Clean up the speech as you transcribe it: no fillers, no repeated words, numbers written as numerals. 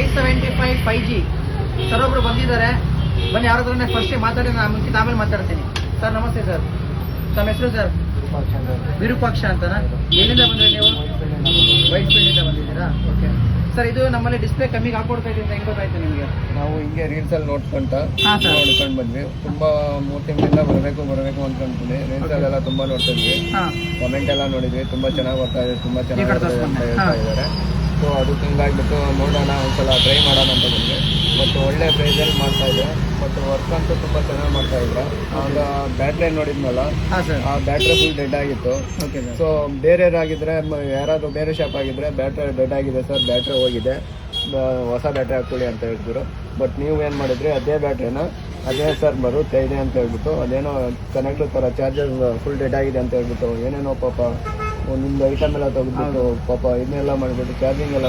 575 5G sir ಒಬ್ರು ಬಂದಿದ್ದಾರೆ. ಬನ್ನಿ ಯಾರ ಹತ್ರನೇ ಫಸ್ಟ್ ಮಾತಾಡಿ, ನಾನು ಮುಂಚಿತ ಆಮೇಲೆ ಮಾತಾಡ್ತೀನಿ. ಸರ್ ನಮಸ್ತೆ ಸರ್, ತಮ್ಮ ಹೆಸರು ಸರ್? ವಿರೂಪಾಕ್ಷ ಅಂತನಾ? ಎಲ್ಲಿಂದ ಬಂದ್ರೆ ನೀವು? ವೈಟ್ ಫೀಲ್ಡಿಂದ ಬಂದಿದ್ದೀರಾ? ಓಕೆ ಸರ್, ಇದು ನಮ್ಮಲ್ಲಿ ಡಿಸ್ಪ್ಲೇ ಕಮ್ಮಿಗೆ ಹಾಕೊಡ್ತಾ ಇದ್ದೀವಿ ಅಂತ ಹೆಂಗ್ ಗೊತ್ತಾಯ್ತು ನಿಮಗೆ? ನಾವು ಹಿಂಗೆ ರೀಲ್ಸ್ ಅಲ್ಲಿ ನೋಡ್ಕೊಂತ ಬಂದ್ವಿ. ತುಂಬಾ 3 ತಿಂಗಳಿಂದ ಬರಬೇಕು ಅನ್ಕೊಂತೀನಿ. ರೀಲ್ಸ್ ಅಲ್ಲೆಲ್ಲ ತುಂಬಾ ನೋಡ್ತಾ ಇದ್ವಿ, ಕಮೆಂಟ್ ಎಲ್ಲ ನೋಡಿದ್ವಿ, ತುಂಬಾ ಚೆನ್ನಾಗಿ ಬರ್ತಾ ಇದೆ, ತುಂಬಾ ಚೆನ್ನಾಗಿ ಅಂತ ಹೇಳ್ತಾ ಇದ್ದಾರೆ. ಸೊ ಅದಕ್ಕೆ ಹಿಂಗಾಗ್ಬಿಟ್ಟು ನೋಡೋಣ, ಒಂದ್ಸಲ ಟ್ರೈ ಮಾಡೋಣ ಅಂತ ಬಂದ್ವಿ. ಮತ್ತು ಒಳ್ಳೆ ಪ್ರೈಸಲ್ಲಿ ಮಾಡ್ತಾ ಇದೆ, ಮತ್ತು ವರ್ಕ್ ಅಂತೂ ತುಂಬ ಚೆನ್ನಾಗಿ ಮಾಡ್ತಾ ಇದ್ರು. ಆಗ ಬ್ಯಾಟ್ರಿ ನೋಡಿದ್ನಲ್ಲ, ಆ ಬ್ಯಾಟ್ರಿ ಫುಲ್ ಡೆಡ್ ಆಗಿತ್ತು. ಸೊ ಬೇರೆಯವರಾಗಿದ್ರೆ, ಯಾರಾದರೂ ಬೇರೆ ಶಾಪ್ ಆಗಿದ್ರೆ ಬ್ಯಾಟ್ರಿ ಡೆಡ್ ಆಗಿದೆ ಸರ್, ಬ್ಯಾಟ್ರಿ ಹೋಗಿದೆ, ಹೊಸ ಬ್ಯಾಟ್ರಿ ಹಾಕೊಳ್ಳಿ ಅಂತ ಹೇಳಿದ್ರು. ಬಟ್ ನೀವು ಏನು ಮಾಡಿದ್ರಿ, ಅದೇ ಬ್ಯಾಟ್ರಿನ ಅದೇ ಸರ್ ಬರುತ್ತೆ ಇದೆ ಅಂತ ಹೇಳ್ಬಿಟ್ಟು, ಅದೇನೋ ಕನೆಕ್ಟರ್ ಥರ ಚಾರ್ಜರ್ ಫುಲ್ ಡೆಡ್ ಆಗಿದೆ ಅಂತ ಹೇಳ್ಬಿಟ್ಟು ಏನೇನೋ ಪಾಪ ನಿಮ್ದು ಐಟಮ್ ಎಲ್ಲ ತೆಗೆದ್ಬಿಟ್ಟು ಪಾಪ ಇದನ್ನೆಲ್ಲ ಮಾಡಿಬಿಟ್ಟು ಚಾರ್ಜಿಂಗ್ ಎಲ್ಲ